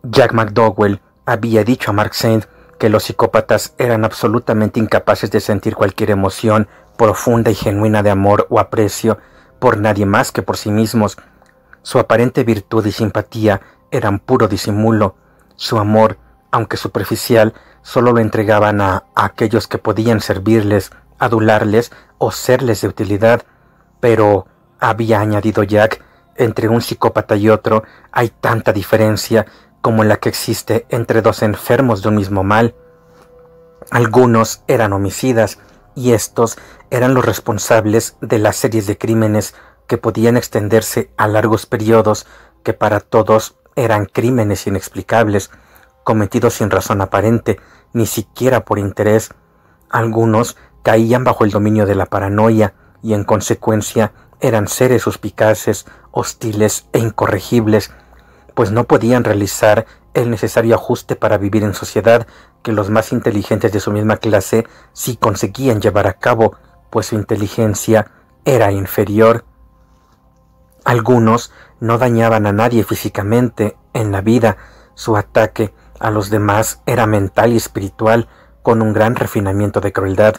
Jack McDowell había dicho a Mark Saint que los psicópatas eran absolutamente incapaces de sentir cualquier emoción profunda y genuina de amor o aprecio por nadie más que por sí mismos. Su aparente virtud y simpatía eran puro disimulo. Su amor, aunque superficial, solo lo entregaban a aquellos que podían servirles, adularles o serles de utilidad. Pero, había añadido Jack, entre un psicópata y otro hay tanta diferencia como la que existe entre dos enfermos de un mismo mal. Algunos eran homicidas, y estos eran los responsables de las series de crímenes que podían extenderse a largos periodos, que para todos eran crímenes inexplicables, cometidos sin razón aparente, ni siquiera por interés. Algunos caían bajo el dominio de la paranoia, y en consecuencia eran seres suspicaces, hostiles e incorregibles, pues no podían realizar el necesario ajuste para vivir en sociedad que los más inteligentes de su misma clase sí conseguían llevar a cabo, pues su inteligencia era inferior. Algunos no dañaban a nadie físicamente en la vida, su ataque a los demás era mental y espiritual, con un gran refinamiento de crueldad.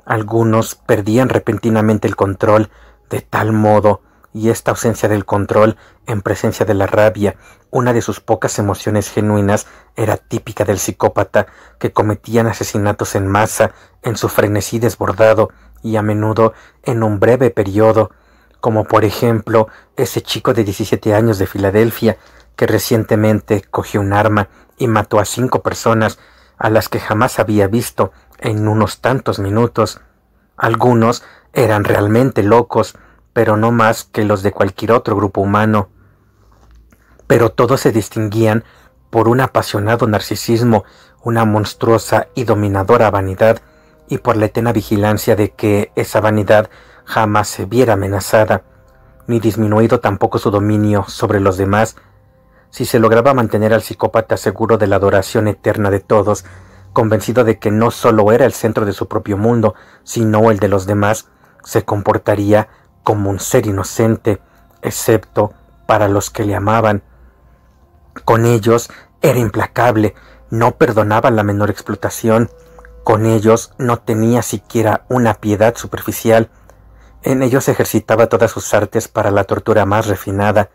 Algunos perdían repentinamente el control de tal modo, y esta ausencia del control en presencia de la rabia, una de sus pocas emociones genuinas, era típica del psicópata, que cometían asesinatos en masa en su frenesí desbordado y a menudo en un breve periodo, como por ejemplo ese chico de 17 años de Filadelfia que recientemente cogió un arma y mató a 5 personas a las que jamás había visto en unos tantos minutos. Algunos eran realmente locos, pero no más que los de cualquier otro grupo humano. Pero todos se distinguían por un apasionado narcisismo, una monstruosa y dominadora vanidad, y por la eterna vigilancia de que esa vanidad jamás se viera amenazada, ni disminuido tampoco su dominio sobre los demás. Si se lograba mantener al psicópata seguro de la adoración eterna de todos, convencido de que no solo era el centro de su propio mundo, sino el de los demás, se comportaría como un ser inocente, excepto para los que le amaban. Con ellos era implacable, no perdonaba la menor explotación. Con ellos no tenía siquiera una piedad superficial. En ellos ejercitaba todas sus artes para la tortura más refinada.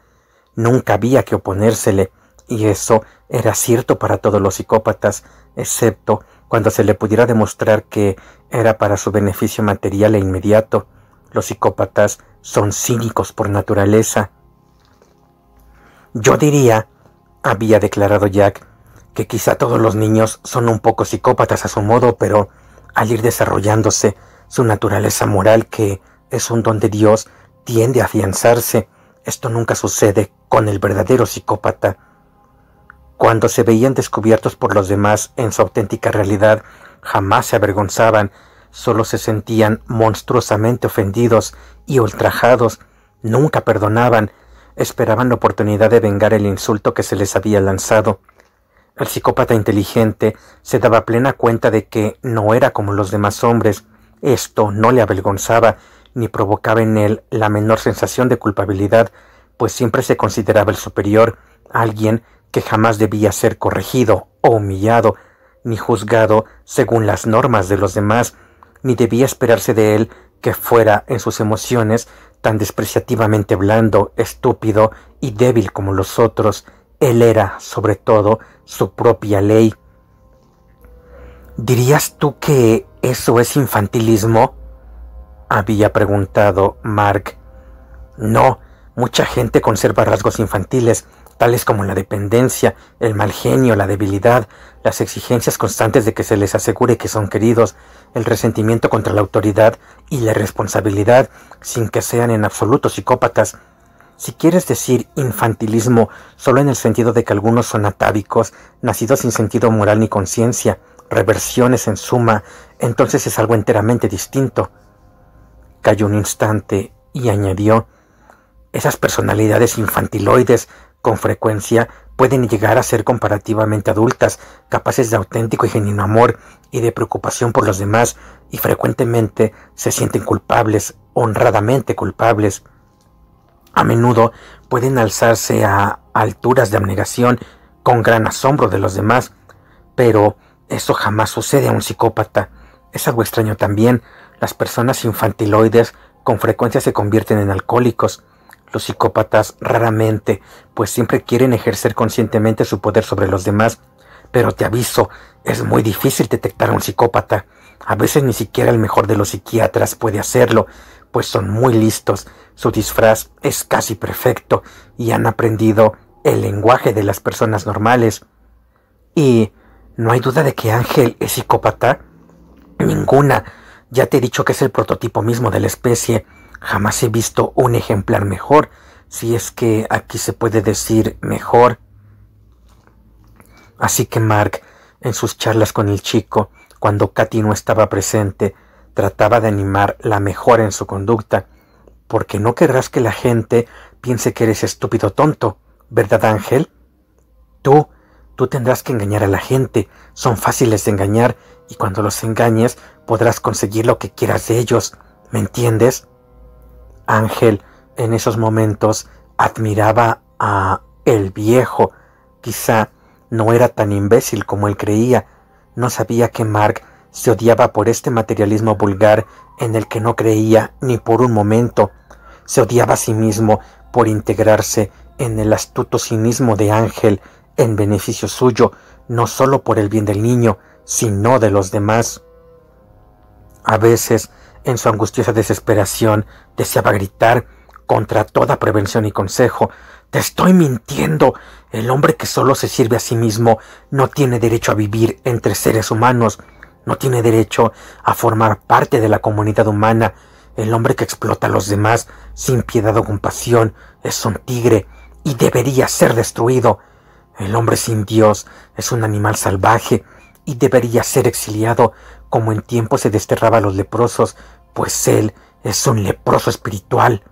Nunca había que oponérsele, y eso era cierto para todos los psicópatas, excepto cuando se le pudiera demostrar que era para su beneficio material e inmediato. Los psicópatas son cínicos por naturaleza. Yo diría, había declarado Jack, que quizá todos los niños son un poco psicópatas a su modo, pero al ir desarrollándose, su naturaleza moral, que es un don de Dios, tiende a afianzarse. Esto nunca sucede con el verdadero psicópata. Cuando se veían descubiertos por los demás en su auténtica realidad, jamás se avergonzaban, solo se sentían monstruosamente ofendidos y ultrajados, nunca perdonaban, esperaban la oportunidad de vengar el insulto que se les había lanzado. El psicópata inteligente se daba plena cuenta de que no era como los demás hombres. Esto no le avergonzaba ni provocaba en él la menor sensación de culpabilidad, pues siempre se consideraba el superior, alguien que jamás debía ser corregido o humillado, ni juzgado según las normas de los demás, ni debía esperarse de él que fuera en sus emociones tan despreciativamente blando, estúpido y débil como los otros. Él era, sobre todo, su propia ley. ¿Dirías tú que eso es infantilismo?, había preguntado Mark. No, mucha gente conserva rasgos infantiles, tales como la dependencia, el mal genio, la debilidad, las exigencias constantes de que se les asegure que son queridos, el resentimiento contra la autoridad y la irresponsabilidad, sin que sean en absoluto psicópatas. Si quieres decir infantilismo solo en el sentido de que algunos son atávicos, nacidos sin sentido moral ni conciencia, reversiones en suma, entonces es algo enteramente distinto. Calló un instante y añadió: esas personalidades infantiloides con frecuencia pueden llegar a ser comparativamente adultas, capaces de auténtico y genuino amor y de preocupación por los demás, y frecuentemente se sienten culpables, honradamente culpables. A menudo pueden alzarse a alturas de abnegación, con gran asombro de los demás. Pero eso jamás sucede a un psicópata. Es algo extraño también. Las personas infantiloides con frecuencia se convierten en alcohólicos. Los psicópatas raramente, pues siempre quieren ejercer conscientemente su poder sobre los demás. Pero te aviso, es muy difícil detectar a un psicópata. A veces ni siquiera el mejor de los psiquiatras puede hacerlo, pues son muy listos. Su disfraz es casi perfecto y han aprendido el lenguaje de las personas normales. Y no hay duda de que Ángel es psicópata. Ninguna. Ya te he dicho que es el prototipo mismo de la especie. Jamás he visto un ejemplar mejor, si es que aquí se puede decir mejor. Así que Mark, en sus charlas con el chico, cuando Katy no estaba presente, trataba de animar la mejora en su conducta, porque no querrás que la gente piense que eres estúpido tonto, ¿verdad, Ángel? Tú tendrás que engañar a la gente, son fáciles de engañar, y cuando los engañes podrás conseguir lo que quieras de ellos, ¿me entiendes? Ángel, en esos momentos, admiraba a el viejo. Quizá no era tan imbécil como él creía. No sabía que Mark se odiaba por este materialismo vulgar en el que no creía ni por un momento. Se odiaba a sí mismo por integrarse en el astuto cinismo de Ángel en beneficio suyo, no solo por el bien del niño, sino de los demás. A veces, en su angustiosa desesperación, deseaba gritar contra toda prevención y consejo: «¡Te estoy mintiendo! El hombre que solo se sirve a sí mismo no tiene derecho a vivir entre seres humanos, no tiene derecho a formar parte de la comunidad humana. El hombre que explota a los demás sin piedad o compasión es un tigre y debería ser destruido. El hombre sin Dios es un animal salvaje y debería ser exiliado, como en tiempo se desterraba a los leprosos, pues él es un leproso espiritual».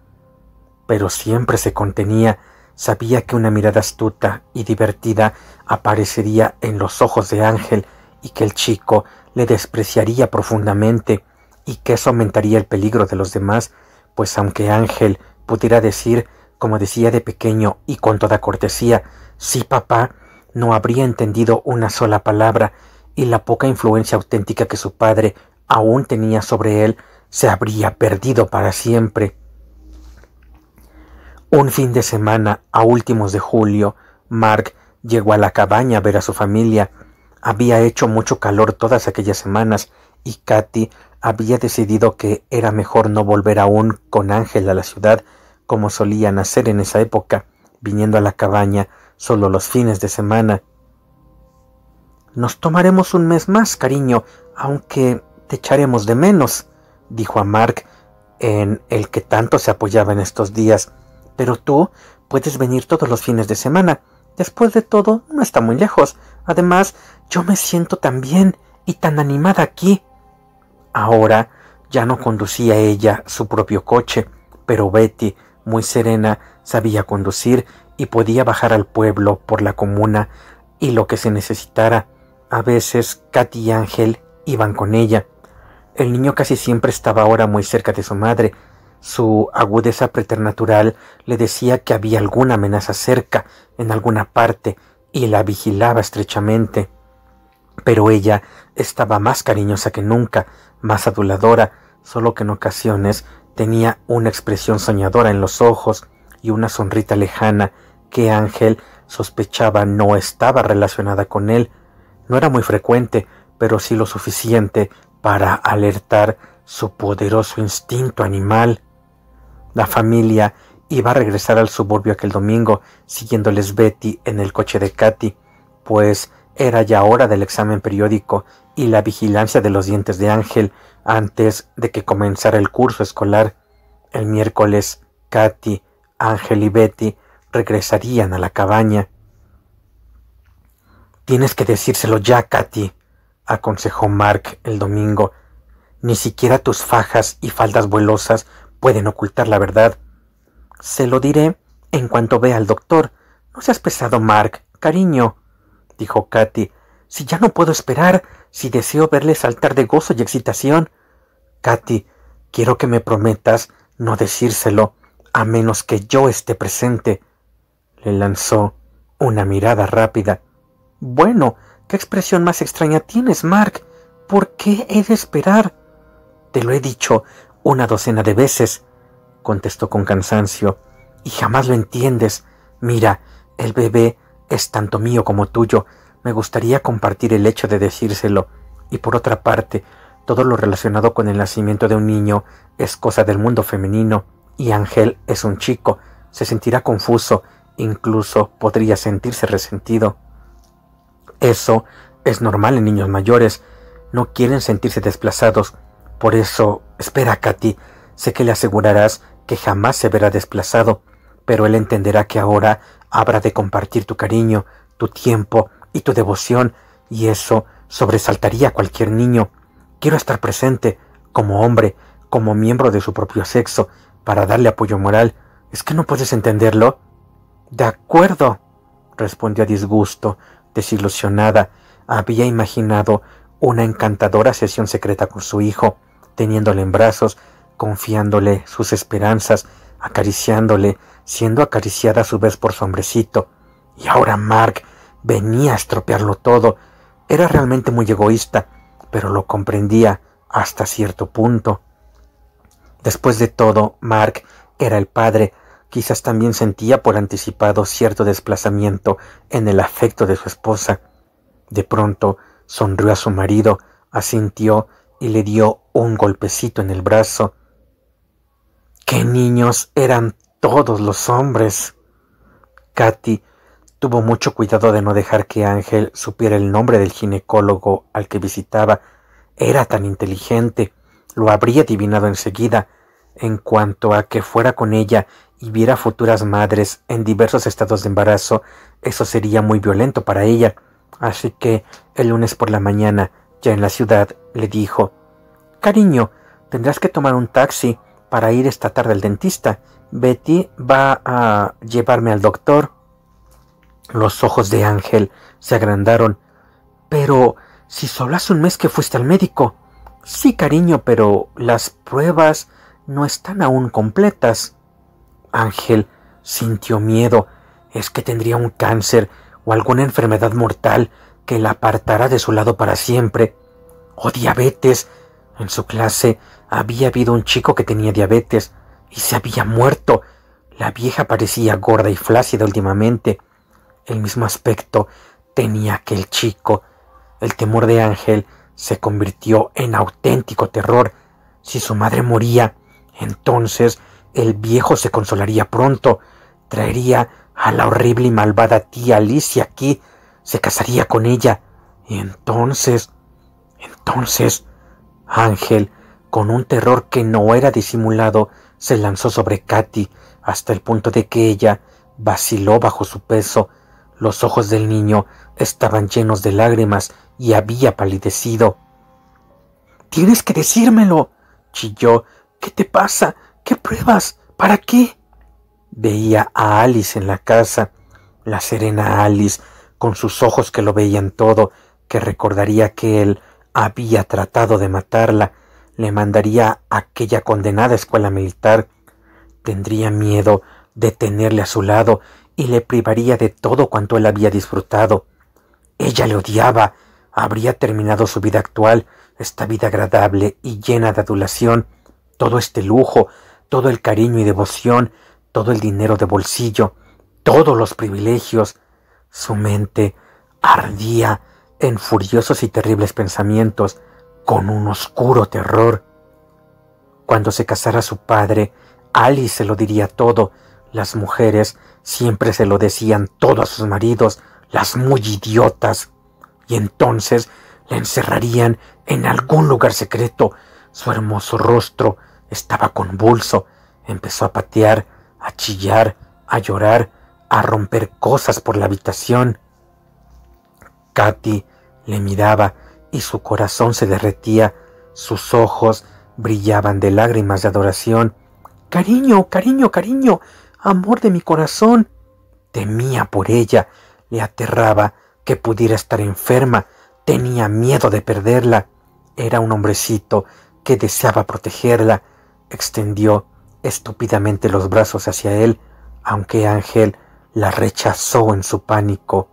Pero siempre se contenía. Sabía que una mirada astuta y divertida aparecería en los ojos de Ángel y que el chico le despreciaría profundamente y que eso aumentaría el peligro de los demás, pues aunque Ángel pudiera decir, como decía de pequeño y con toda cortesía, «Sí, papá», no habría entendido una sola palabra y la poca influencia auténtica que su padre aún tenía sobre él se habría perdido para siempre. Un fin de semana, a últimos de julio, Mark llegó a la cabaña a ver a su familia. Había hecho mucho calor todas aquellas semanas y Katy había decidido que era mejor no volver aún con Ángel a la ciudad, como solían hacer en esa época, viniendo a la cabaña solo los fines de semana. «Nos tomaremos un mes más, cariño, aunque te echaremos de menos», dijo a Mark, en el que tanto se apoyaba en estos días. «Pero tú puedes venir todos los fines de semana. Después de todo, no está muy lejos. Además, yo me siento tan bien y tan animada aquí». Ahora ya no conducía ella su propio coche, pero Betty, muy serena, sabía conducir y podía bajar al pueblo por la comuna y lo que se necesitara. A veces Katy y Ángel iban con ella. El niño casi siempre estaba ahora muy cerca de su madre. Su agudeza preternatural le decía que había alguna amenaza cerca, en alguna parte, y la vigilaba estrechamente. Pero ella estaba más cariñosa que nunca, más aduladora, solo que en ocasiones tenía una expresión soñadora en los ojos y una sonrisa lejana que Ángel sospechaba no estaba relacionada con él. No era muy frecuente, pero sí lo suficiente para alertar su poderoso instinto animal. La familia iba a regresar al suburbio aquel domingo, siguiéndoles Betty en el coche de Katy, pues era ya hora del examen periódico y la vigilancia de los dientes de Ángel antes de que comenzara el curso escolar. El miércoles, Katy, Ángel y Betty regresarían a la cabaña. «Tienes que decírselo ya, Katy», aconsejó Mark el domingo. «Ni siquiera tus fajas y faldas vuelosas pueden ocultar la verdad». «Se lo diré en cuanto vea al doctor. No seas pesado, Mark, cariño», dijo Katy. «Si ya no puedo esperar, si deseo verle saltar de gozo y excitación». «Katy, quiero que me prometas no decírselo, a menos que yo esté presente», le lanzó una mirada rápida. «Bueno, ¿qué expresión más extraña tienes, Mark? ¿Por qué he de esperar?» «Te lo he dicho una docena de veces», contestó con cansancio, «y jamás lo entiendes. Mira, el bebé es tanto mío como tuyo. Me gustaría compartir el hecho de decírselo. Y por otra parte, todo lo relacionado con el nacimiento de un niño es cosa del mundo femenino, y Ángel es un chico. Se sentirá confuso, incluso podría sentirse resentido. Eso es normal en niños mayores. No quieren sentirse desplazados. Por eso, espera, Katy. Sé que le asegurarás que jamás se verá desplazado, pero él entenderá que ahora habrá de compartir tu cariño, tu tiempo y tu devoción, y eso sobresaltaría a cualquier niño. Quiero estar presente, como hombre, como miembro de su propio sexo, para darle apoyo moral. ¿Es que no puedes entenderlo?» «De acuerdo», respondió a disgusto, desilusionada. Había imaginado una encantadora sesión secreta con su hijo, teniéndole en brazos, confiándole sus esperanzas, acariciándole, siendo acariciada a su vez por su hombrecito. Y ahora Mark venía a estropearlo todo. Era realmente muy egoísta, pero lo comprendía hasta cierto punto. Después de todo, Mark era el padre. Quizás también sentía por anticipado cierto desplazamiento en el afecto de su esposa. De pronto sonrió a su marido, asintió y le dio un golpecito en el brazo. ¡Qué niños eran todos los hombres! Katy tuvo mucho cuidado de no dejar que Ángel supiera el nombre del ginecólogo al que visitaba. Era tan inteligente, lo habría adivinado enseguida. En cuanto a que fuera con ella y viera futuras madres en diversos estados de embarazo, eso sería muy violento para ella. Así que el lunes por la mañana, ya en la ciudad, le dijo: «Cariño, tendrás que tomar un taxi para ir esta tarde al dentista. Betty va a llevarme al doctor». Los ojos de Ángel se agrandaron. «Pero si solo hace un mes que fuiste al médico». «Sí, cariño, pero las pruebas no están aún completas». Ángel sintió miedo. ¿Es que tendría un cáncer o alguna enfermedad mortal que la apartara de su lado para siempre? ¿O diabetes? En su clase había habido un chico que tenía diabetes y se había muerto. La vieja parecía gorda y flácida últimamente. El mismo aspecto tenía aquel chico. El temor de Ángel se convirtió en auténtico terror. Si su madre moría, entonces el viejo se consolaría pronto. Traería a la horrible y malvada tía Alicia aquí. Se casaría con ella. Y entonces... Ángel, con un terror que no era disimulado, se lanzó sobre Katy hasta el punto de que ella vaciló bajo su peso. Los ojos del niño estaban llenos de lágrimas y había palidecido. «Tienes que decírmelo», chilló. «¿Qué te pasa? ¿Qué pruebas? ¿Para qué?» Veía a Alice en la casa, la serena Alice, con sus ojos que lo veían todo, que recordaría que él había tratado de matarla, le mandaría a aquella condenada escuela militar. Tendría miedo de tenerle a su lado y le privaría de todo cuanto él había disfrutado. Ella le odiaba. Habría terminado su vida actual, esta vida agradable y llena de adulación, todo este lujo, todo el cariño y devoción, todo el dinero de bolsillo, todos los privilegios. Su mente ardía en furiosos y terribles pensamientos, con un oscuro terror. Cuando se casara su padre, Alice se lo diría todo. Las mujeres siempre se lo decían todo a sus maridos, las muy idiotas. Y entonces la encerrarían en algún lugar secreto. Su hermoso rostro estaba convulso. Empezó a patear, a chillar, a llorar, a romper cosas por la habitación. Katy le miraba y su corazón se derretía. Sus ojos brillaban de lágrimas de adoración. «Cariño, cariño, cariño, amor de mi corazón». Temía por ella, le aterraba que pudiera estar enferma, tenía miedo de perderla. Era un hombrecito que deseaba protegerla. Extendió estúpidamente los brazos hacia él, aunque Ángel la rechazó en su pánico.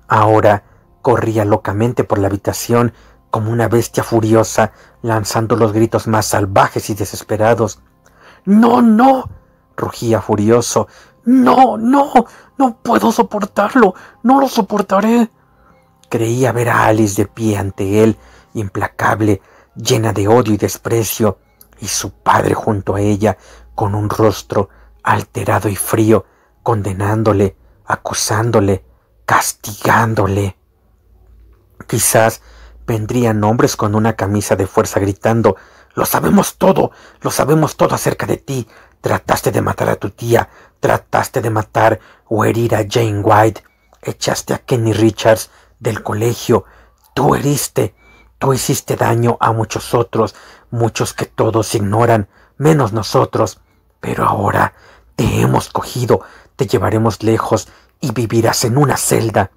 Ahora corría locamente por la habitación como una bestia furiosa, lanzando los gritos más salvajes y desesperados. ¡No, no!, rugía furioso. ¡No, no! ¡No puedo soportarlo! ¡No lo soportaré! Creía ver a Alice de pie ante él, implacable, llena de odio y desprecio, y su padre junto a ella, con un rostro alterado y frío, condenándole, acusándole, castigándole. Quizás vendrían hombres con una camisa de fuerza gritando: lo sabemos todo acerca de ti. Trataste de matar a tu tía, trataste de matar o herir a Jane White, echaste a Kenny Richards del colegio, tú heriste, tú hiciste daño a muchos otros, muchos que todos ignoran, menos nosotros, pero ahora te hemos cogido, te llevaremos lejos y vivirás en una celda.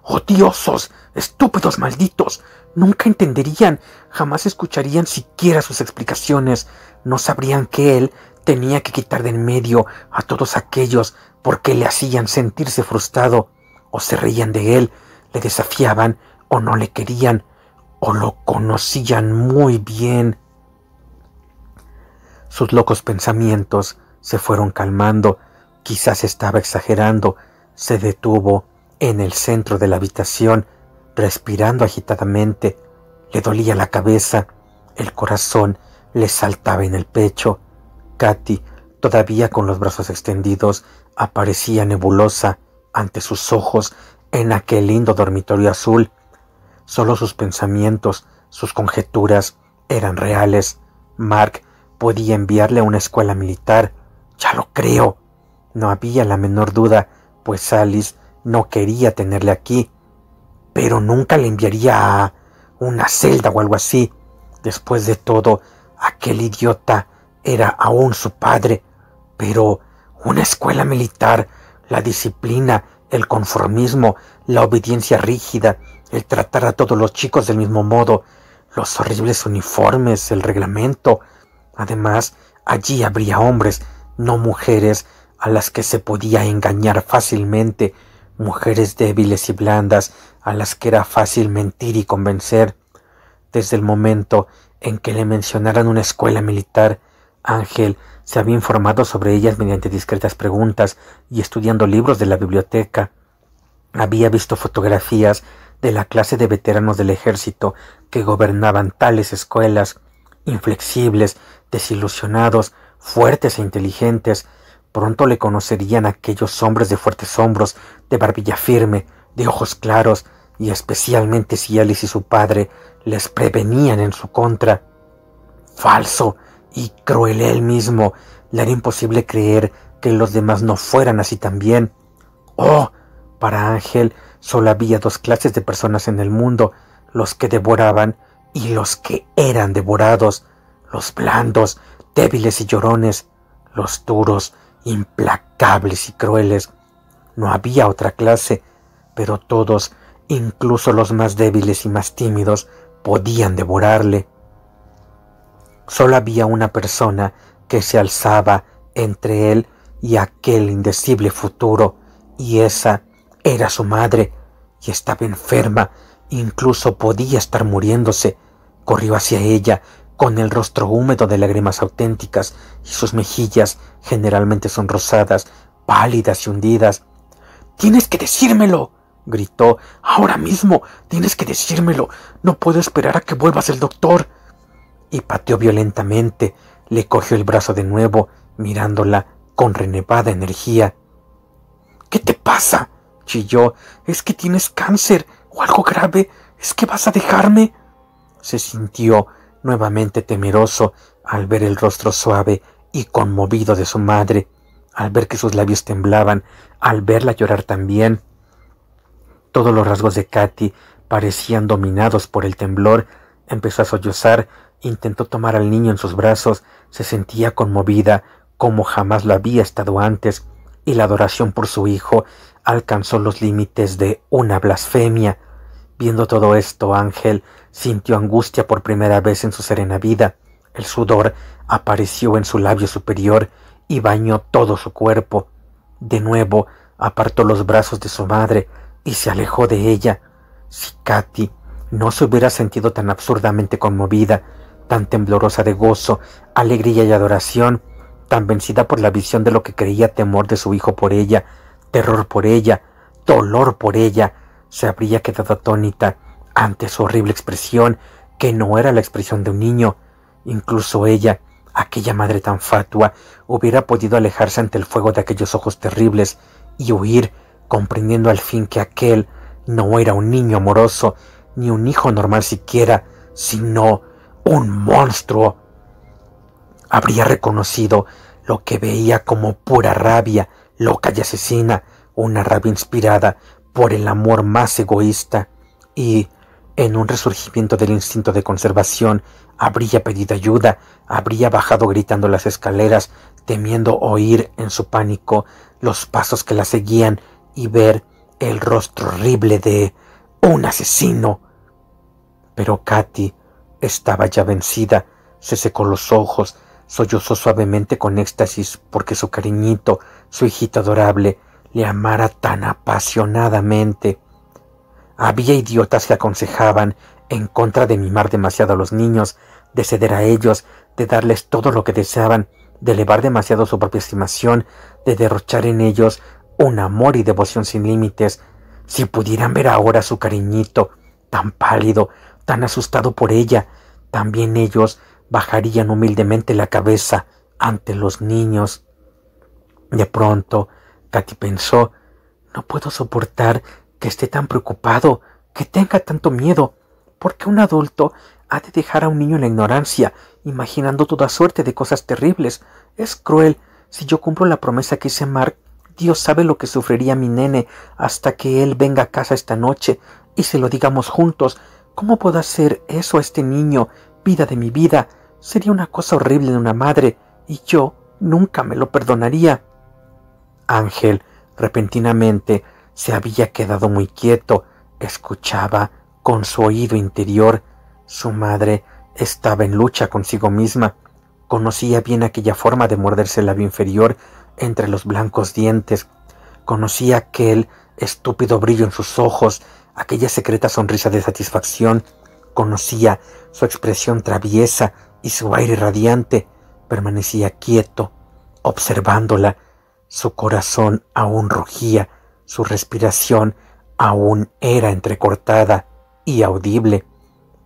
¡Odiosos! ¡Estúpidos malditos! Nunca entenderían, jamás escucharían siquiera sus explicaciones, no sabrían que él tenía que quitar de en medio a todos aquellos porque le hacían sentirse frustrado, o se reían de él, le desafiaban, o no le querían, o lo conocían muy bien. Sus locos pensamientos se fueron calmando, quizás estaba exagerando. Se detuvo en el centro de la habitación, respirando agitadamente. Le dolía la cabeza, el corazón le saltaba en el pecho. Katy, todavía con los brazos extendidos, aparecía nebulosa ante sus ojos en aquel lindo dormitorio azul. Solo sus pensamientos, sus conjeturas eran reales. Mark podía enviarle a una escuela militar. Ya lo creo. No había la menor duda, pues Alice no quería tenerle aquí. Pero nunca le enviaría a una celda o algo así. Después de todo, aquel idiota era aún su padre. Pero una escuela militar, la disciplina, el conformismo, la obediencia rígida, el tratar a todos los chicos del mismo modo, los horribles uniformes, el reglamento. Además, allí habría hombres, no mujeres, a las que se podía engañar fácilmente, mujeres débiles y blandas, a las que era fácil mentir y convencer. Desde el momento en que le mencionaran una escuela militar, Ángel se había informado sobre ellas mediante discretas preguntas y estudiando libros de la biblioteca. Había visto fotografías de la clase de veteranos del ejército que gobernaban tales escuelas, inflexibles, desilusionados, fuertes e inteligentes. Pronto le conocerían aquellos hombres de fuertes hombros, de barbilla firme, de ojos claros, y especialmente si Alice y su padre les prevenían en su contra. Falso y cruel él mismo. Le era imposible creer que los demás no fueran así también. ¡Oh! Para Ángel solo había dos clases de personas en el mundo: los que devoraban y los que eran devorados, los blandos, débiles y llorones, los duros, implacables y crueles. No había otra clase, pero todos, incluso los más débiles y más tímidos, podían devorarle. Solo había una persona que se alzaba entre él y aquel indecible futuro, y esa era su madre, y estaba enferma, incluso podía estar muriéndose. Corrió hacia ella, con el rostro húmedo de lágrimas auténticas y sus mejillas, generalmente sonrosadas, pálidas y hundidas. «¡Tienes que decírmelo!», gritó. «Ahora mismo, tienes que decírmelo. No puedo esperar a que vuelvas el doctor». Y pateó violentamente. Le cogió el brazo de nuevo, mirándola con renovada energía. «¿Qué te pasa?», chilló. «¿Es que tienes cáncer o algo grave? ¿Es que vas a dejarme?». Se sintió nuevamente temeroso al ver el rostro suave y conmovido de su madre, al ver que sus labios temblaban, al verla llorar también. Todos los rasgos de Katy parecían dominados por el temblor. Empezó a sollozar, intentó tomar al niño en sus brazos, se sentía conmovida como jamás lo había estado antes, y la adoración por su hijo alcanzó los límites de una blasfemia. Viendo todo esto, Ángel sintió angustia por primera vez en su serena vida. El sudor apareció en su labio superior y bañó todo su cuerpo. De nuevo apartó los brazos de su madre y se alejó de ella. Si Katy no se hubiera sentido tan absurdamente conmovida, tan temblorosa de gozo, alegría y adoración, tan vencida por la visión de lo que creía temor de su hijo por ella, terror por ella, dolor por ella, se habría quedado atónita ante su horrible expresión, que no era la expresión de un niño. Incluso ella, aquella madre tan fatua, hubiera podido alejarse ante el fuego de aquellos ojos terribles y huir, comprendiendo al fin que aquel no era un niño amoroso, ni un hijo normal siquiera, sino un monstruo. Habría reconocido lo que veía como pura rabia, loca y asesina, una rabia inspirada por el amor más egoísta, y, en un resurgimiento del instinto de conservación, habría pedido ayuda, habría bajado gritando las escaleras, temiendo oír en su pánico los pasos que la seguían y ver el rostro horrible de un asesino. Pero Katy estaba ya vencida, se secó los ojos, sollozó suavemente con éxtasis porque su cariñito, su hijito adorable, le amara tan apasionadamente. Había idiotas que aconsejaban, en contra de mimar demasiado a los niños, de ceder a ellos, de darles todo lo que deseaban, de elevar demasiado su propia estimación, de derrochar en ellos un amor y devoción sin límites. Si pudieran ver ahora a su cariñito, tan pálido, tan asustado por ella, también ellos bajarían humildemente la cabeza ante los niños. De pronto, Katy pensó: no puedo soportar que esté tan preocupado, que tenga tanto miedo. ¿Por qué un adulto ha de dejar a un niño en la ignorancia, imaginando toda suerte de cosas terribles? Es cruel. Si yo cumplo la promesa que hice a Mark, Dios sabe lo que sufriría mi nene hasta que él venga a casa esta noche y se lo digamos juntos. ¿Cómo puedo hacer eso a este niño? Vida de mi vida. Sería una cosa horrible de una madre, y yo nunca me lo perdonaría. Ángel, repentinamente, se había quedado muy quieto. Escuchaba con su oído interior. Su madre estaba en lucha consigo misma. Conocía bien aquella forma de morderse el labio inferior entre los blancos dientes. Conocía aquel estúpido brillo en sus ojos, aquella secreta sonrisa de satisfacción. Conocía su expresión traviesa y su aire radiante. Permanecía quieto, observándola. Su corazón aún rugía, su respiración aún era entrecortada y audible,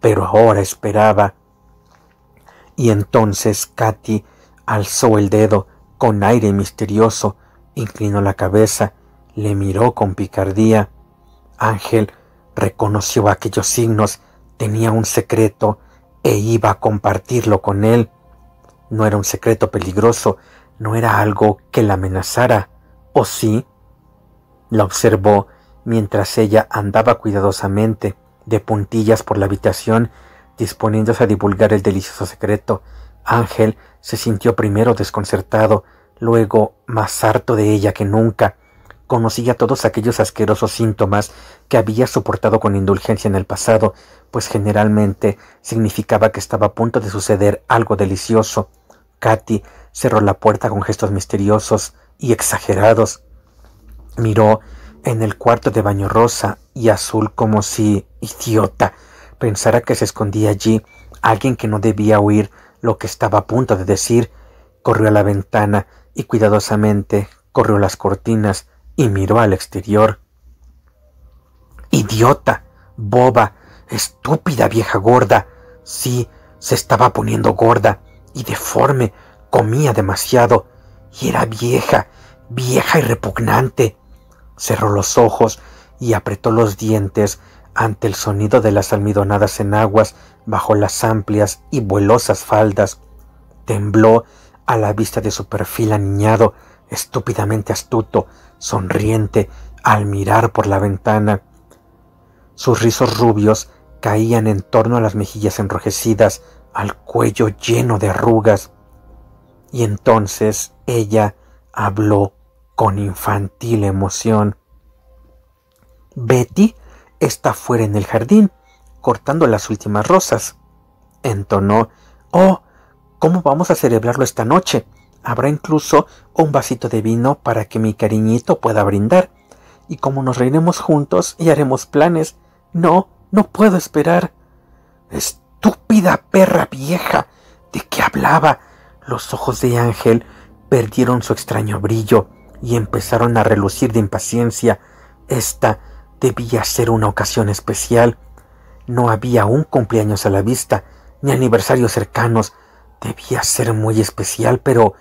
pero ahora esperaba. Y entonces Katy alzó el dedo con aire misterioso, inclinó la cabeza, le miró con picardía. Ángel reconoció aquellos signos, tenía un secreto e iba a compartirlo con él. No era un secreto peligroso, no era algo que la amenazara, ¿o sí? La observó mientras ella andaba cuidadosamente de puntillas por la habitación, disponiéndose a divulgar el delicioso secreto. Ángel se sintió primero desconcertado, luego más harto de ella que nunca. Conocía todos aquellos asquerosos síntomas que había soportado con indulgencia en el pasado, pues generalmente significaba que estaba a punto de suceder algo delicioso. Katy cerró la puerta con gestos misteriosos y exagerados. Miró en el cuarto de baño rosa y azul como si, idiota, pensara que se escondía allí alguien que no debía oír lo que estaba a punto de decir. Corrió a la ventana y cuidadosamente corrió las cortinas y miró al exterior. ¡Idiota! ¡Boba! ¡Estúpida vieja gorda! Sí, se estaba poniendo gorda y deforme, comía demasiado y era vieja, vieja y repugnante. Cerró los ojos y apretó los dientes ante el sonido de las almidonadas enaguas bajo las amplias y vuelosas faldas. Tembló a la vista de su perfil aniñado, estúpidamente astuto, sonriente, al mirar por la ventana. Sus rizos rubios caían en torno a las mejillas enrojecidas, al cuello lleno de arrugas. Y entonces ella habló con infantil emoción. «Betty está fuera en el jardín, cortando las últimas rosas», entonó. «Oh, ¿cómo vamos a celebrarlo esta noche? Habrá incluso un vasito de vino para que mi cariñito pueda brindar. Y como nos reiremos juntos y haremos planes. No puedo esperar. Estúpida perra vieja. ¿De qué hablaba? Los ojos de Ángel perdieron su extraño brillo y empezaron a relucir de impaciencia. Esta debía ser una ocasión especial. No había un cumpleaños a la vista, ni aniversarios cercanos. Debía ser muy especial, pero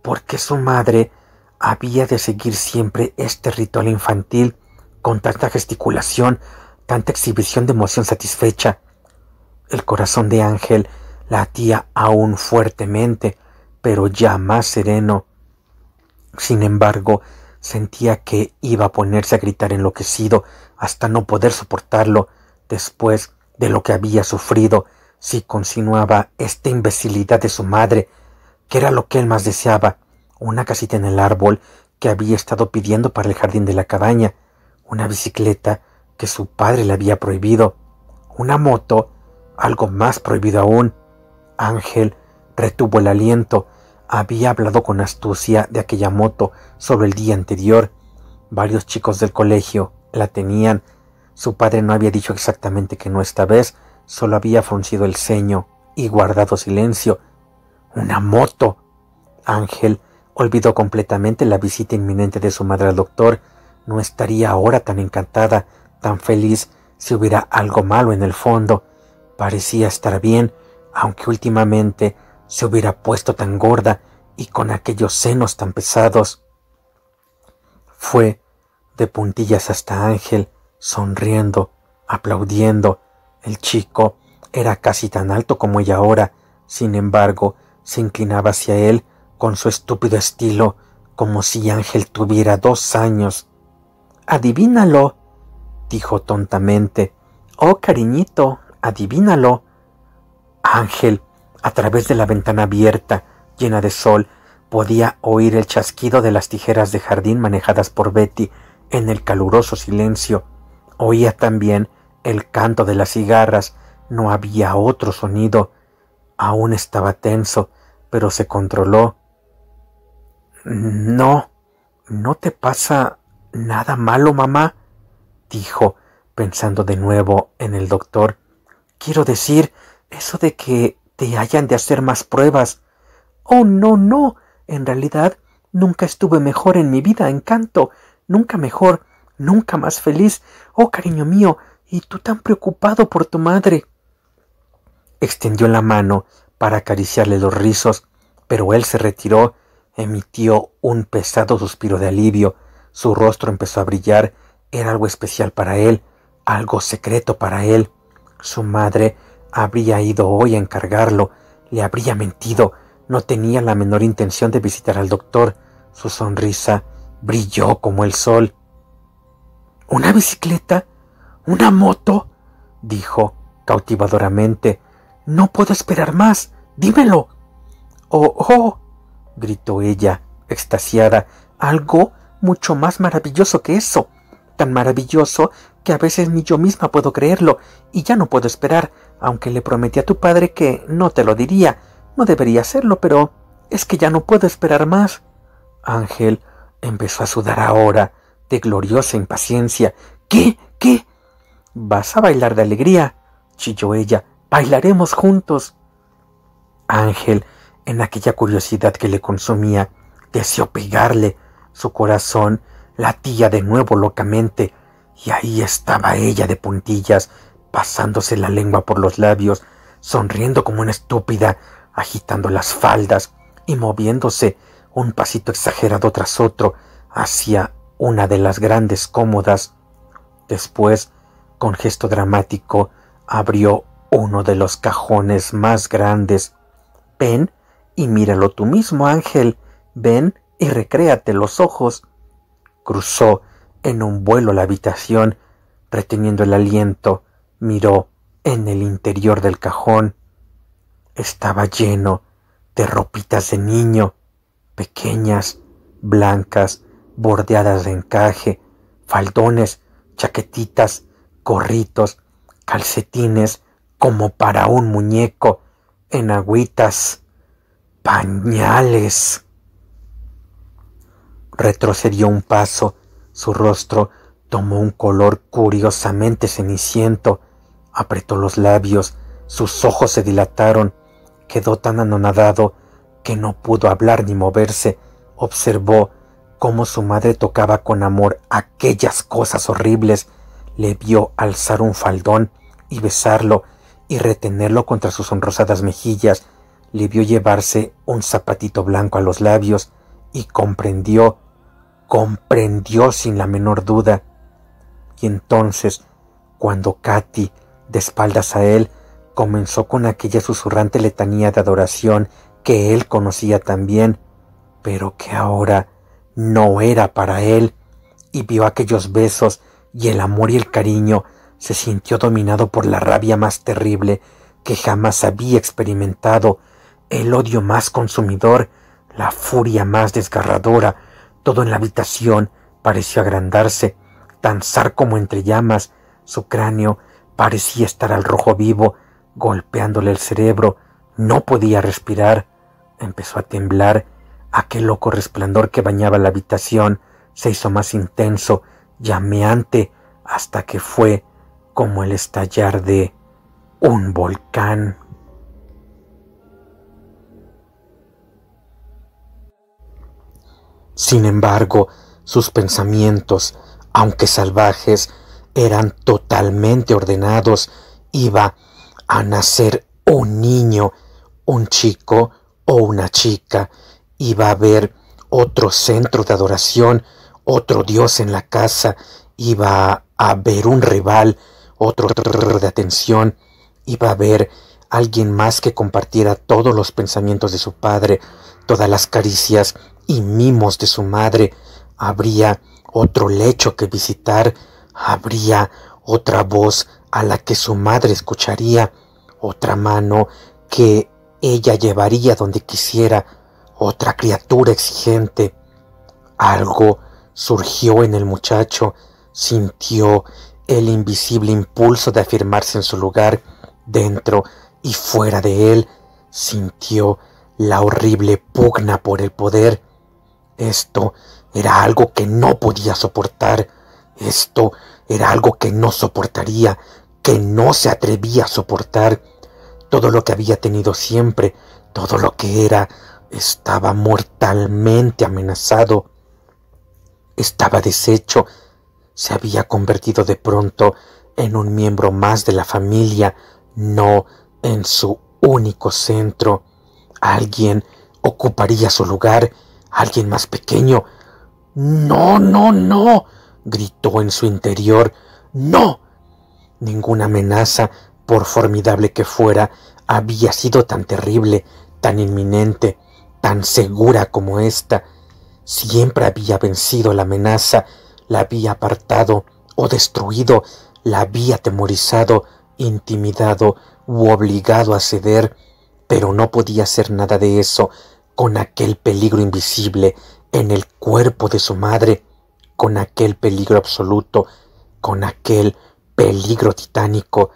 ¿por qué su madre había de seguir siempre este ritual infantil con tanta gesticulación, tanta exhibición de emoción satisfecha? El corazón de Ángel latía aún fuertemente, pero ya más sereno. Sin embargo, sentía que iba a ponerse a gritar enloquecido hasta no poder soportarlo después de lo que había sufrido si continuaba esta imbecilidad de su madre, que era lo que él más deseaba: una casita en el árbol que había estado pidiendo para el jardín de la cabaña, una bicicleta que su padre le había prohibido, una moto, algo más prohibido aún. Ángel retuvo el aliento. Había hablado con astucia de aquella moto solo el día anterior. Varios chicos del colegio la tenían. Su padre no había dicho exactamente que no esta vez, solo había fruncido el ceño y guardado silencio. ¡Una moto! Ángel olvidó completamente la visita inminente de su madre al doctor. No estaría ahora tan encantada, tan feliz, si hubiera algo malo en el fondo. Parecía estar bien, aunque últimamente se hubiera puesto tan gorda y con aquellos senos tan pesados. Fue de puntillas hasta Ángel, sonriendo, aplaudiendo. El chico era casi tan alto como ella ahora. Sin embargo, se inclinaba hacia él con su estúpido estilo, como si Ángel tuviera 2 años. «Adivínalo», dijo tontamente. «Oh, cariñito, adivínalo». Ángel, a través de la ventana abierta, llena de sol, podía oír el chasquido de las tijeras de jardín manejadas por Betty en el caluroso silencio. Oía también el canto de las cigarras. No había otro sonido. Aún estaba tenso, pero se controló. «¿No te pasa nada malo, mamá?», dijo, pensando de nuevo en el doctor. «Quiero decir, eso de que te hayan de hacer más pruebas». «Oh, no. En realidad, nunca estuve mejor en mi vida, Encanto. Nunca mejor, nunca más feliz. Oh, cariño mío, y tú tan preocupado por tu madre». Extendió la mano para acariciarle los rizos, pero él se retiró. Emitió un pesado suspiro de alivio. Su rostro empezó a brillar. Era algo especial para él, algo secreto para él. Su madre habría ido hoy a encargarlo. Le habría mentido. No tenía la menor intención de visitar al doctor. Su sonrisa brilló como el sol. «¿Una bicicleta? ¿Una moto?», dijo cautivadoramente. «No puedo esperar más. Dímelo». Oh», gritó ella, extasiada. «Algo mucho más maravilloso que eso. Tan maravilloso que a veces ni yo misma puedo creerlo, y ya no puedo esperar, aunque le prometí a tu padre que no te lo diría. No debería hacerlo, pero es que ya no puedo esperar más». Ángel empezó a sudar ahora, de gloriosa impaciencia. ¿Qué? «Vas a bailar de alegría», chilló ella. «Bailaremos juntos». Ángel, en aquella curiosidad que le consumía, deseó pegarle. Su corazón latía de nuevo locamente, y ahí estaba ella de puntillas, pasándose la lengua por los labios, sonriendo como una estúpida, agitando las faldas y moviéndose un pasito exagerado tras otro hacia una de las grandes cómodas. Después, con gesto dramático, abrió uno de los cajones más grandes. «Ven y míralo tú mismo, Ángel. Ven y recréate los ojos». Cruzó en un vuelo la habitación, reteniendo el aliento. Miró en el interior del cajón. Estaba lleno de ropitas de niño, pequeñas, blancas, bordeadas de encaje, faldones, chaquetitas, gorritos, calcetines como para un muñeco, enagüitas, pañales. Retrocedió un paso, su rostro tomó un color curiosamente ceniciento, apretó los labios, sus ojos se dilataron, quedó tan anonadado que no pudo hablar ni moverse. Observó cómo su madre tocaba con amor aquellas cosas horribles, le vio alzar un faldón y besarlo y retenerlo contra sus sonrosadas mejillas, le vio llevarse un zapatito blanco a los labios y comprendió sin la menor duda. Y entonces, cuando Katy, de espaldas a él, comenzó con aquella susurrante letanía de adoración que él conocía tan bien, pero que ahora no era para él, y vio aquellos besos y el amor y el cariño, se sintió dominado por la rabia más terrible que jamás había experimentado, el odio más consumidor, la furia más desgarradora. Todo en la habitación pareció agrandarse, danzar como entre llamas. Su cráneo parecía estar al rojo vivo, golpeándole el cerebro. No podía respirar. Empezó a temblar. Aquel loco resplandor que bañaba la habitación se hizo más intenso, llameante, hasta que fue como el estallar de un volcán. Sin embargo, sus pensamientos, aunque salvajes, eran totalmente ordenados. Iba a nacer un niño, un chico o una chica. Iba a haber otro centro de adoración, otro Dios en la casa. Iba a haber un rival, otro de atención. Iba a haber alguien más que compartiera todos los pensamientos de su padre, todas las caricias y mimos de su madre. Habría otro lecho que visitar, habría otra voz a la que su madre escucharía, otra mano que ella llevaría donde quisiera, otra criatura exigente. Algo surgió en el muchacho, sintió el invisible impulso de afirmarse en su lugar, dentro y fuera de él, sintió la horrible pugna por el poder. Esto era algo que no podía soportar, esto era algo que no soportaría, que no se atrevía a soportar. Todo lo que había tenido siempre, todo lo que era, estaba mortalmente amenazado, estaba deshecho, se había convertido de pronto en un miembro más de la familia, no en su único centro. Alguien ocuparía su lugar, alguien más pequeño. No, no, no, gritó en su interior. No. Ninguna amenaza, por formidable que fuera, había sido tan terrible, tan inminente, tan segura como esta. Siempre había vencido la amenaza, la había apartado o destruido, la había atemorizado, intimidado u obligado a ceder, pero no podía hacer nada de eso con aquel peligro invisible en el cuerpo de su madre, con aquel peligro absoluto, con aquel peligro titánico.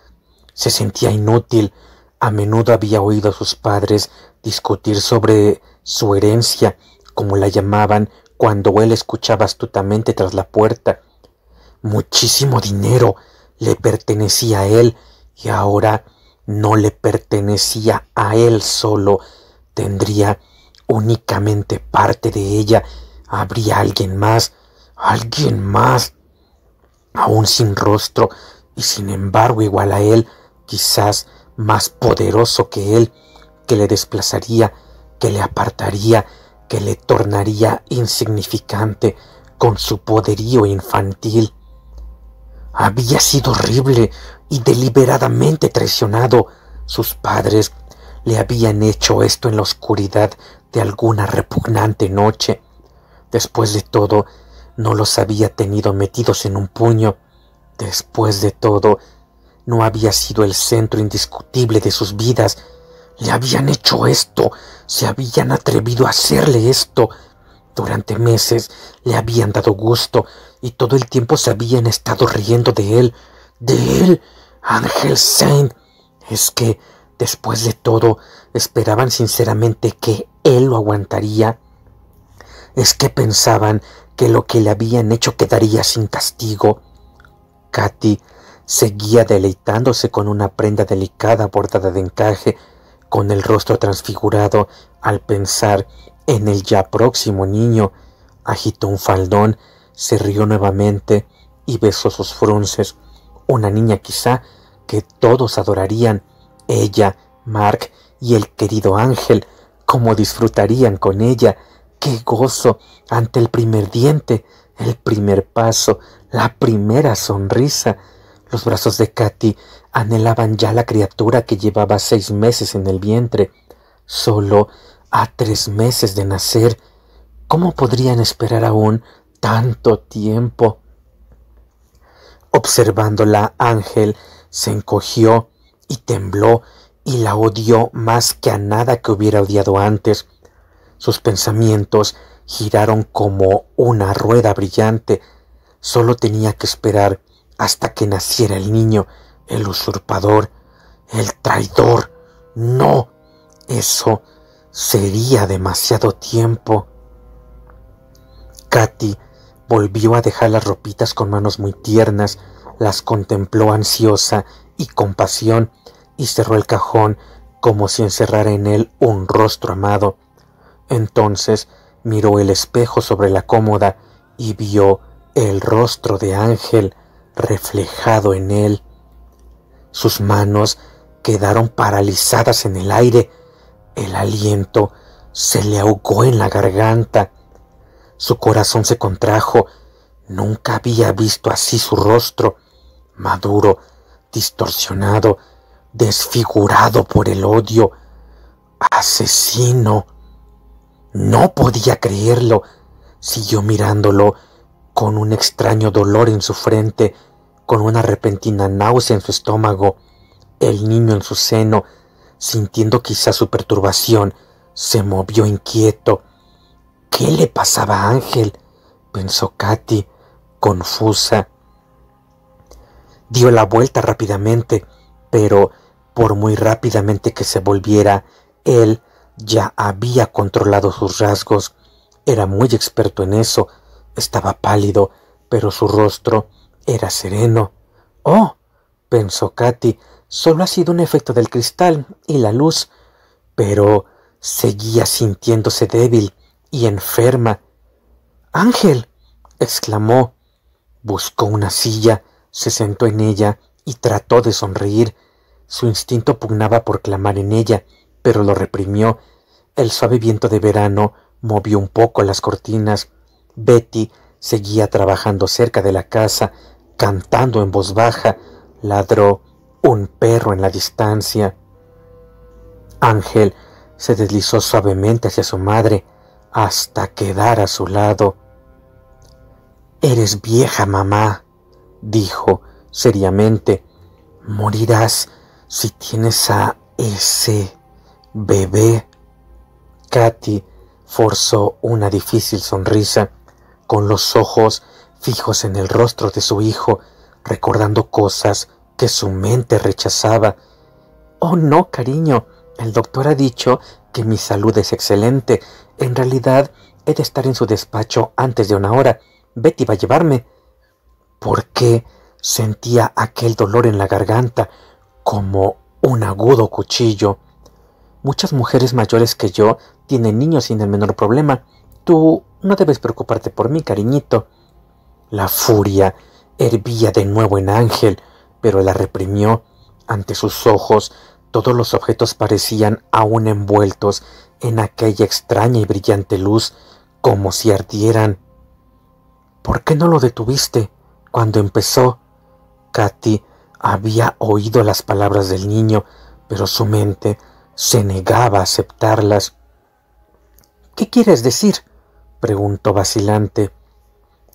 Se sentía inútil. A menudo había oído a sus padres discutir sobre su herencia, como la llamaban, cuando él escuchaba astutamente tras la puerta. Muchísimo dinero le pertenecía a él, y ahora no le pertenecía a él solo, tendría únicamente parte de ella. Habría alguien más, aún sin rostro, y sin embargo igual a él, quizás más poderoso que él, que le desplazaría, que le apartaría, que le tornaría insignificante con su poderío infantil. Había sido horrible y deliberadamente traicionado. Sus padres le habían hecho esto en la oscuridad de alguna repugnante noche. Después de todo, no los había tenido metidos en un puño. Después de todo, no había sido el centro indiscutible de sus vidas. Le habían hecho esto, se habían atrevido a hacerle esto. Durante meses le habían dado gusto y todo el tiempo se habían estado riendo de él, Ángel Saint. Es que, después de todo, esperaban sinceramente que él lo aguantaría. ¿Es que pensaban que lo que le habían hecho quedaría sin castigo? Katy seguía deleitándose con una prenda delicada bordada de encaje, con el rostro transfigurado al pensar en el ya próximo niño. Agitó un faldón, se rió nuevamente y besó sus frunces. Una niña quizá que todos adorarían. Ella, Mark y el querido Ángel, cómo disfrutarían con ella. ¡Qué gozo ante el primer diente, el primer paso, la primera sonrisa! Los brazos de Katy anhelaban ya la criatura que llevaba 6 meses en el vientre. Solo a 3 meses de nacer. ¿Cómo podrían esperar aún tanto tiempo? Observándola, Ángel se encogió y tembló y la odió más que a nada que hubiera odiado antes. Sus pensamientos giraron como una rueda brillante. Solo tenía que esperar hasta que naciera el niño, el usurpador, el traidor. No, eso sería demasiado tiempo. Katy volvió a dejar las ropitas con manos muy tiernas, las contempló ansiosa y con pasión, y cerró el cajón como si encerrara en él un rostro amado. Entonces miró el espejo sobre la cómoda y vio el rostro de Ángel reflejado en él. Sus manos quedaron paralizadas en el aire. El aliento se le ahogó en la garganta. Su corazón se contrajo. Nunca había visto así su rostro, maduro, distorsionado, desfigurado por el odio. ¡Asesino! No podía creerlo. Siguió mirándolo con un extraño dolor en su frente, con una repentina náusea en su estómago. El niño en su seno, sintiendo quizá su perturbación, se movió inquieto. ¿Qué le pasaba a Ángel?, pensó Katy, confusa. Dio la vuelta rápidamente, pero por muy rápidamente que se volviera, él ya había controlado sus rasgos. Era muy experto en eso. Estaba pálido, pero su rostro era sereno. «Oh», pensó Katy, «solo ha sido un efecto del cristal y la luz». Pero seguía sintiéndose débil y enferma. «¡Ángel!», exclamó. Buscó una silla, se sentó en ella y trató de sonreír. Su instinto pugnaba por clamar en ella, pero lo reprimió. El suave viento de verano movió un poco las cortinas. Betty seguía trabajando cerca de la casa, cantando en voz baja. Ladró un perro en la distancia. Ángel se deslizó suavemente hacia su madre hasta quedar a su lado. «Eres vieja, mamá», dijo seriamente. «Morirás si tienes a ese bebé». Katy forzó una difícil sonrisa, con los ojos fijos en el rostro de su hijo, recordando cosas que su mente rechazaba. «Oh, no, cariño, el doctor ha dicho que mi salud es excelente. En realidad, he de estar en su despacho antes de 1 hora. Betty va a llevarme». ¿Por qué sentía aquel dolor en la garganta como un agudo cuchillo? «Muchas mujeres mayores que yo tienen niños sin el menor problema. Tú no debes preocuparte por mí, cariñito». La furia hervía de nuevo en Ángel, pero la reprimió. Ante sus ojos todos los objetos parecían aún envueltos en aquella extraña y brillante luz, como si ardieran. «¿Por qué no lo detuviste cuando empezó?». Katy había oído las palabras del niño, pero su mente se negaba a aceptarlas. «¿Qué quieres decir?», preguntó vacilante.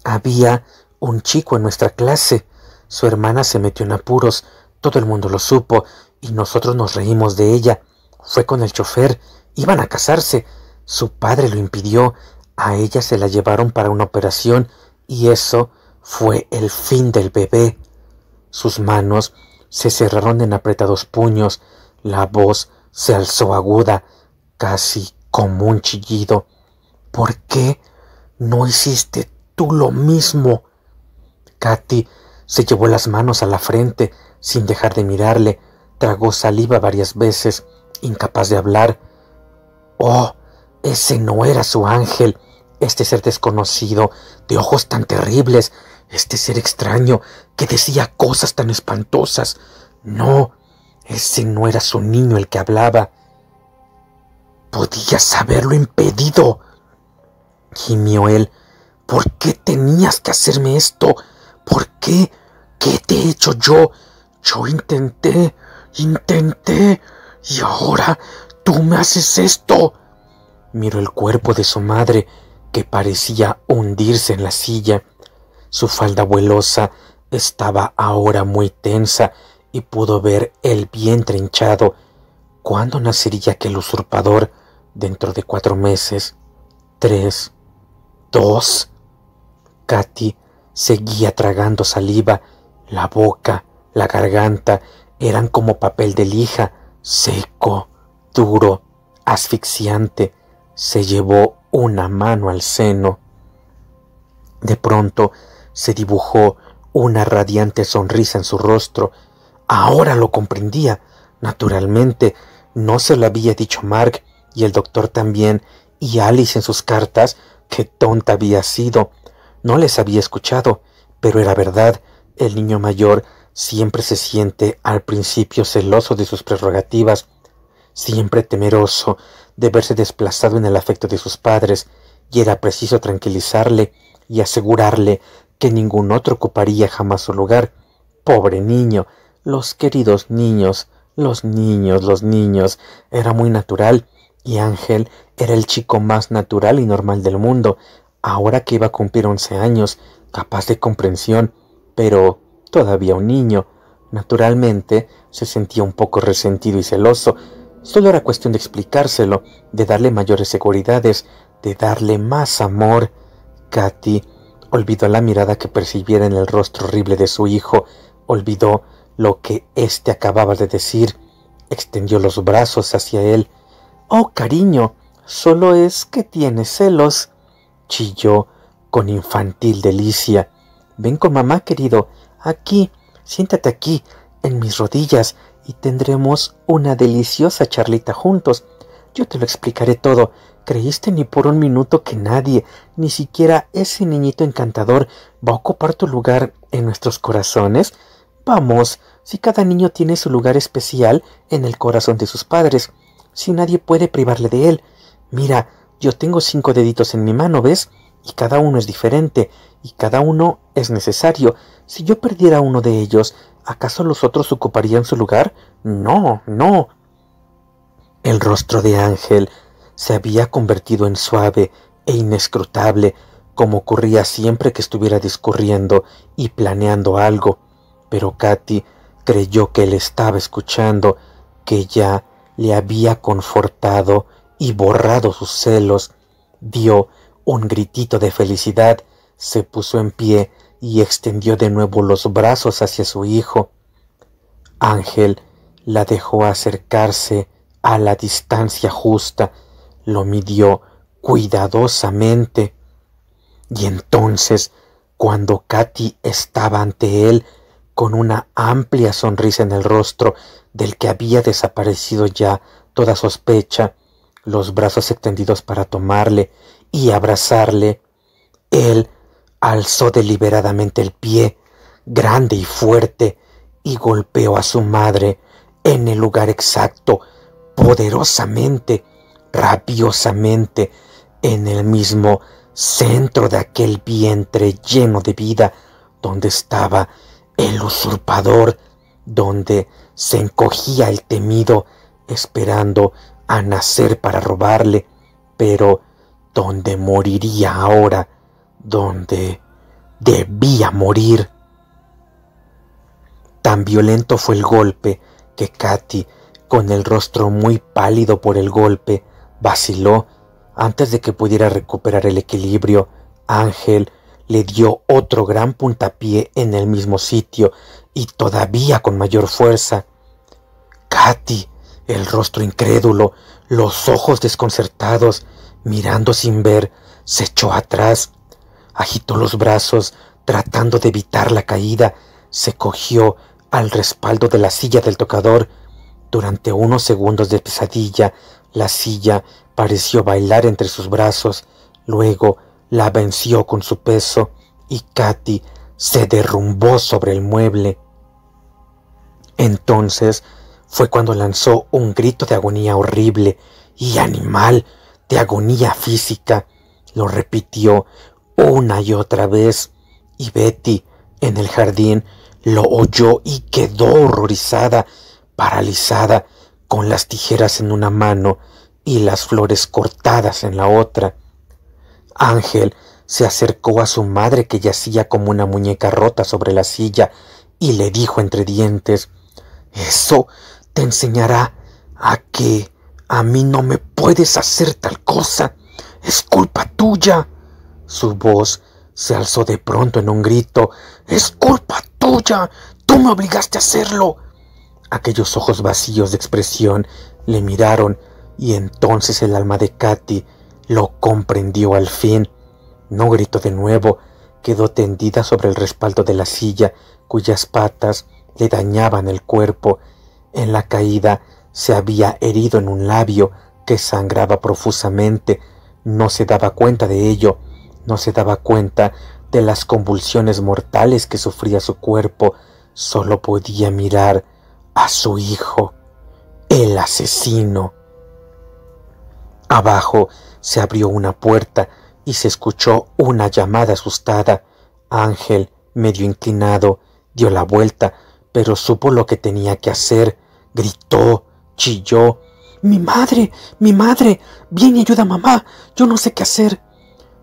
«Había un chico en nuestra clase. Su hermana se metió en apuros. Todo el mundo lo supo y nosotros nos reímos de ella. Fue con el chofer. Iban a casarse. Su padre lo impidió. A ella se la llevaron para una operación y eso fue el fin del bebé». Sus manos se cerraron en apretados puños. La voz se alzó aguda, casi como un chillido. «¿Por qué ¿No hiciste tú lo mismo? Katy se llevó las manos a la frente sin dejar de mirarle. Tragó saliva varias veces, incapaz de hablar. Oh, ese no era su ángel, este ser desconocido, de ojos tan terribles, este ser extraño que decía cosas tan espantosas. No, ese no era su niño el que hablaba. Podías haberlo impedido, gimió él. ¿Por qué tenías que hacerme esto? ¿Por qué? ¿Qué te he hecho yo? Yo intenté, y ahora tú me haces esto. Miró el cuerpo de su madre, que parecía hundirse en la silla. Su falda vuelosa estaba ahora muy tensa y pudo ver el vientre hinchado. ¿Cuándo nacería aquel usurpador? Dentro de 4 meses, 3, 2. Katy seguía tragando saliva. La boca, la garganta eran como papel de lija, seco, duro, asfixiante. Se llevó una mano al seno. De pronto se dibujó una radiante sonrisa en su rostro. Ahora lo comprendía. Naturalmente, no se lo había dicho Mark, y el doctor también, y Alice en sus cartas. Qué tonta había sido. No les había escuchado, pero era verdad. El niño mayor siempre se siente al principio celoso de sus prerrogativas, siempre temeroso de verse desplazado en el afecto de sus padres, y era preciso tranquilizarle y asegurarle que ningún otro ocuparía jamás su lugar. Pobre niño, los queridos niños, los niños, era muy natural, y Ángel era el chico más natural y normal del mundo, ahora que iba a cumplir 11 años, capaz de comprensión, pero todavía un niño. Naturalmente se sentía un poco resentido y celoso. Solo era cuestión de explicárselo, de darle mayores seguridades, de darle más amor. Katy olvidó la mirada que percibiera en el rostro horrible de su hijo, olvidó lo que éste acababa de decir. Extendió los brazos hacia él. «Oh, cariño, solo es que tienes celos», chilló con infantil delicia. «Ven con mamá, querido. Aquí, siéntate aquí, en mis rodillas, y tendremos una deliciosa charlita juntos. Yo te lo explicaré todo. ¿Creíste ni por un minuto que nadie, ni siquiera ese niñito encantador, va a ocupar tu lugar en nuestros corazones? Vamos, si cada niño tiene su lugar especial en el corazón de sus padres, si nadie puede privarle de él. Mira, yo tengo 5 deditos en mi mano, ¿ves? Y cada uno es diferente, y cada uno es necesario. Si yo perdiera uno de ellos, ¿acaso los otros ocuparían su lugar? No, no». El rostro de Ángel se había convertido en suave e inescrutable, como ocurría siempre que estuviera discurriendo y planeando algo. Pero Katy creyó que él estaba escuchando, que ya le había confortado y borrado sus celos. Dio un gritito de felicidad, se puso en pie y extendió de nuevo los brazos hacia su hijo. Ángel la dejó acercarse a la distancia justa, lo midió cuidadosamente, y entonces, cuando Katy estaba ante él, con una amplia sonrisa en el rostro del que había desaparecido ya toda sospecha, los brazos extendidos para tomarle y abrazarle, él alzó deliberadamente el pie, grande y fuerte, y golpeó a su madre en el lugar exacto, poderosamente, rabiosamente, en el mismo centro de aquel vientre lleno de vida, donde estaba el usurpador, donde se encogía el temido, esperando a nacer para robarle, pero donde moriría ahora, donde debía morir. Tan violento fue el golpe que Katy, con el rostro muy pálido por el golpe, vaciló. Antes de que pudiera recuperar el equilibrio, Ángel le dio otro gran puntapié en el mismo sitio y todavía con mayor fuerza. Katy, el rostro incrédulo, los ojos desconcertados, mirando sin ver, se echó atrás, agitó los brazos tratando de evitar la caída, se cogió al respaldo de la silla del tocador. Durante unos segundos de pesadilla, la silla pareció bailar entre sus brazos, luego la venció con su peso y Katy se derrumbó sobre el mueble. Entonces fue cuando lanzó un grito de agonía horrible y animal, de agonía física. Lo repitió una y otra vez, y Betty, en el jardín, lo oyó y quedó horrorizada, paralizada, con las tijeras en una mano y las flores cortadas en la otra. Ángel se acercó a su madre, que yacía como una muñeca rota sobre la silla, y le dijo entre dientes: «Eso te enseñará a que a mí no me puedes hacer tal cosa. Es culpa tuya». Su voz se alzó de pronto en un grito: «Es culpa tuya. Tú me obligaste a hacerlo». Aquellos ojos vacíos de expresión le miraron, y entonces el alma de Katy lo comprendió al fin. No gritó de nuevo, quedó tendida sobre el respaldo de la silla, cuyas patas le dañaban el cuerpo. En la caída se había herido en un labio que sangraba profusamente. No se daba cuenta de ello, no se daba cuenta de las convulsiones mortales que sufría su cuerpo. Solo podía mirar a su hijo, el asesino. Abajo se abrió una puerta y se escuchó una llamada asustada. Ángel, medio inclinado, dio la vuelta, pero supo lo que tenía que hacer. Gritó, chilló: mi madre! ¡Ven y ayuda a mamá! Yo no sé qué hacer».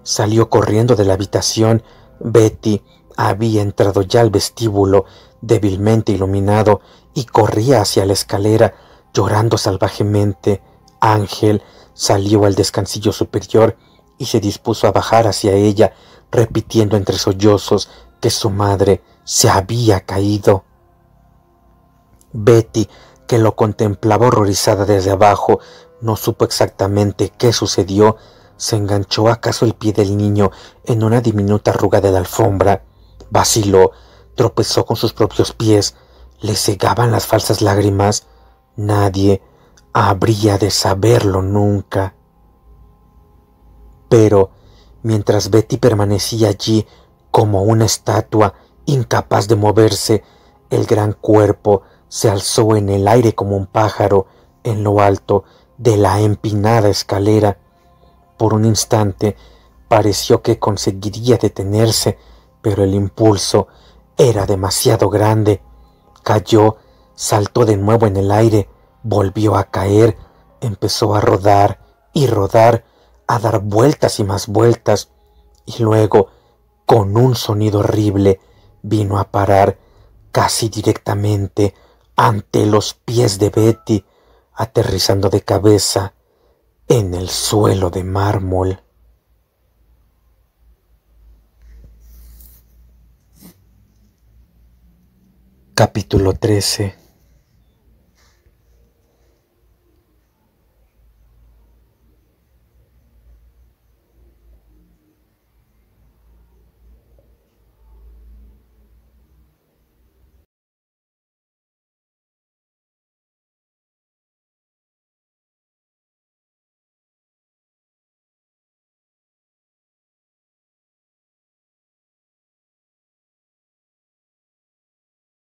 Salió corriendo de la habitación. Betty había entrado ya al vestíbulo, débilmente iluminado, y corría hacia la escalera, llorando salvajemente. Ángel salió al descansillo superior y se dispuso a bajar hacia ella, repitiendo entre sollozos que su madre se había caído. Betty, que lo contemplaba horrorizada desde abajo, no supo exactamente qué sucedió. ¿Se enganchó acaso el pie del niño en una diminuta arruga de la alfombra? Vaciló, tropezó con sus propios pies. ¿Le cegaban las falsas lágrimas? Nadie habría de saberlo nunca. Pero mientras Betty permanecía allí como una estatua, incapaz de moverse, el gran cuerpo se alzó en el aire como un pájaro en lo alto de la empinada escalera. Por un instante pareció que conseguiría detenerse, pero el impulso era demasiado grande. Cayó, saltó de nuevo en el aire, volvió a caer, empezó a rodar y rodar, a dar vueltas y más vueltas, y luego, con un sonido horrible, vino a parar casi directamente ante los pies de Betty, aterrizando de cabeza en el suelo de mármol. Capítulo 13.